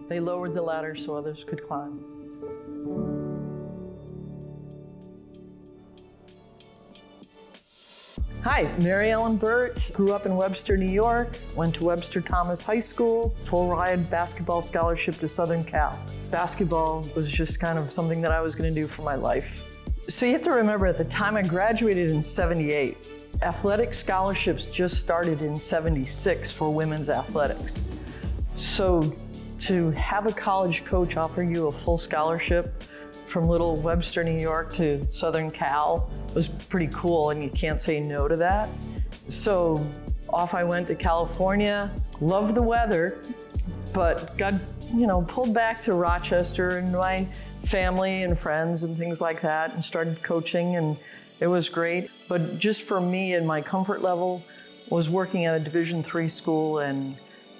They lowered the ladder so others could climb. Hi, Ellen Burt. Grew up in Webster, New York. Went to Webster Thomas High School. Full ride basketball scholarship to Southern Cal. Basketball was just kind of something that I was going to do for my life. So you have to remember, at the time I graduated in '78, athletic scholarships just started in '76 for women's athletics. So to have a college coach offer you a full scholarship from little Webster, New York to Southern Cal was pretty cool, and you can't say no to that. So off I went to California, loved the weather, but got, pulled back to Rochester and my family and friends and things like that, and started coaching, and it was great. But just for me and my comfort level was working at a Division III school and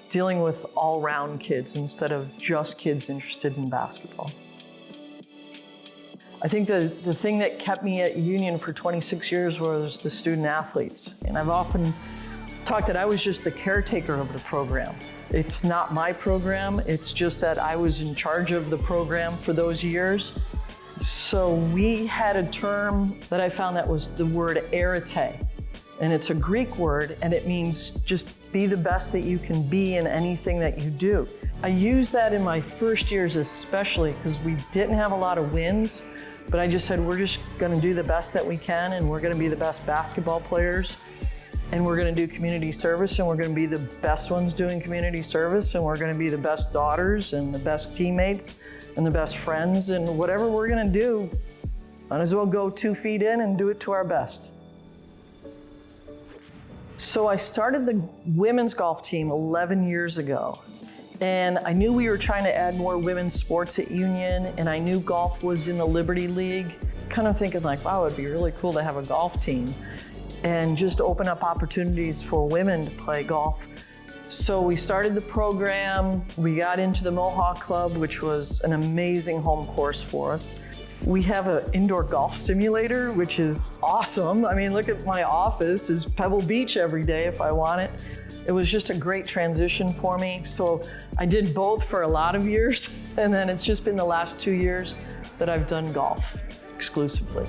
dealing with all-round kids instead of just kids interested in basketball. I think the thing that kept me at Union for 26 years was the student athletes. And I've often talked that I was just the caretaker of the program. It's not my program, it's just that I was in charge of the program for those years. So we had a term that I found that was the word arete. And it's a Greek word, and it means just be the best that you can be in anything that you do. I used that in my first years especially because we didn't have a lot of wins, but I just said, we're just gonna do the best that we can, and we're gonna be the best basketball players, and we're gonna do community service, and we're gonna be the best ones doing community service, and we're gonna be the best daughters and the best teammates and the best friends, and whatever we're gonna do, might as well go 2 feet in and do it to our best. So I started the women's golf team 11 years ago, and I knew we were trying to add more women's sports at Union, and I knew golf was in the Liberty League. Kind of thinking like, wow, it'd be really cool to have a golf team and just open up opportunities for women to play golf. So we started the program. We got into the Mohawk Club, which was an amazing home course for us. We have an indoor golf simulator, which is awesome. I mean, look at my office, is Pebble Beach every day if I want it. It was just a great transition for me. So I did both for a lot of years, and then it's just been the last 2 years that I've done golf exclusively.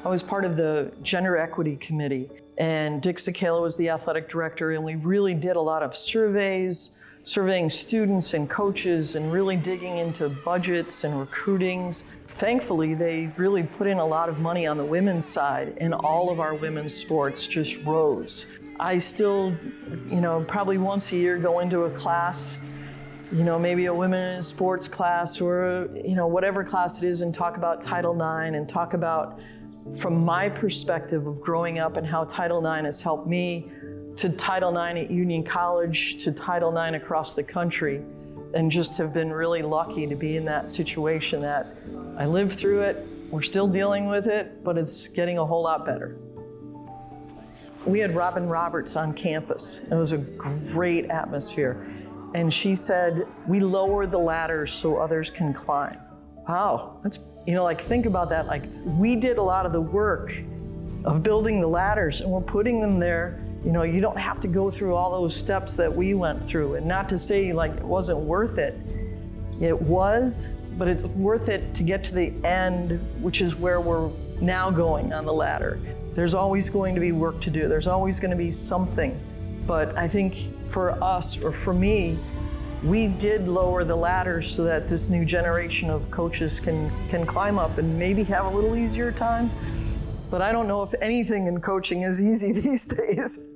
I was part of the Gender Equity Committee, and Dick Sakala was the athletic director, and we really did a lot of surveying students and coaches and really digging into budgets and recruitings. Thankfully, they really put in a lot of money on the women's side, and all of our women's sports just rose. I still, probably once a year go into a class, maybe a women's sports class or, whatever class it is, and talk about Title IX and talk about, from my perspective of growing up and how Title IX has helped me, to Title IX at Union College, to Title IX across the country, and just have been really lucky to be in that situation that I lived through it, we're still dealing with it, but it's getting a whole lot better. We had Robin Roberts on campus. It was a great atmosphere. And she said, we lower the ladders so others can climb. Wow, that's, think about that. Like, we did a lot of the work of building the ladders, and we're putting them there. You don't have to go through all those steps that we went through. And not to say like it wasn't worth it. It was, but it's worth it to get to the end, which is where we're now going on the ladder. There's always going to be work to do. There's always going to be something. But I think for us, or for me, we did lower the ladders so that this new generation of coaches can climb up and maybe have a little easier time. But I don't know if anything in coaching is easy these days.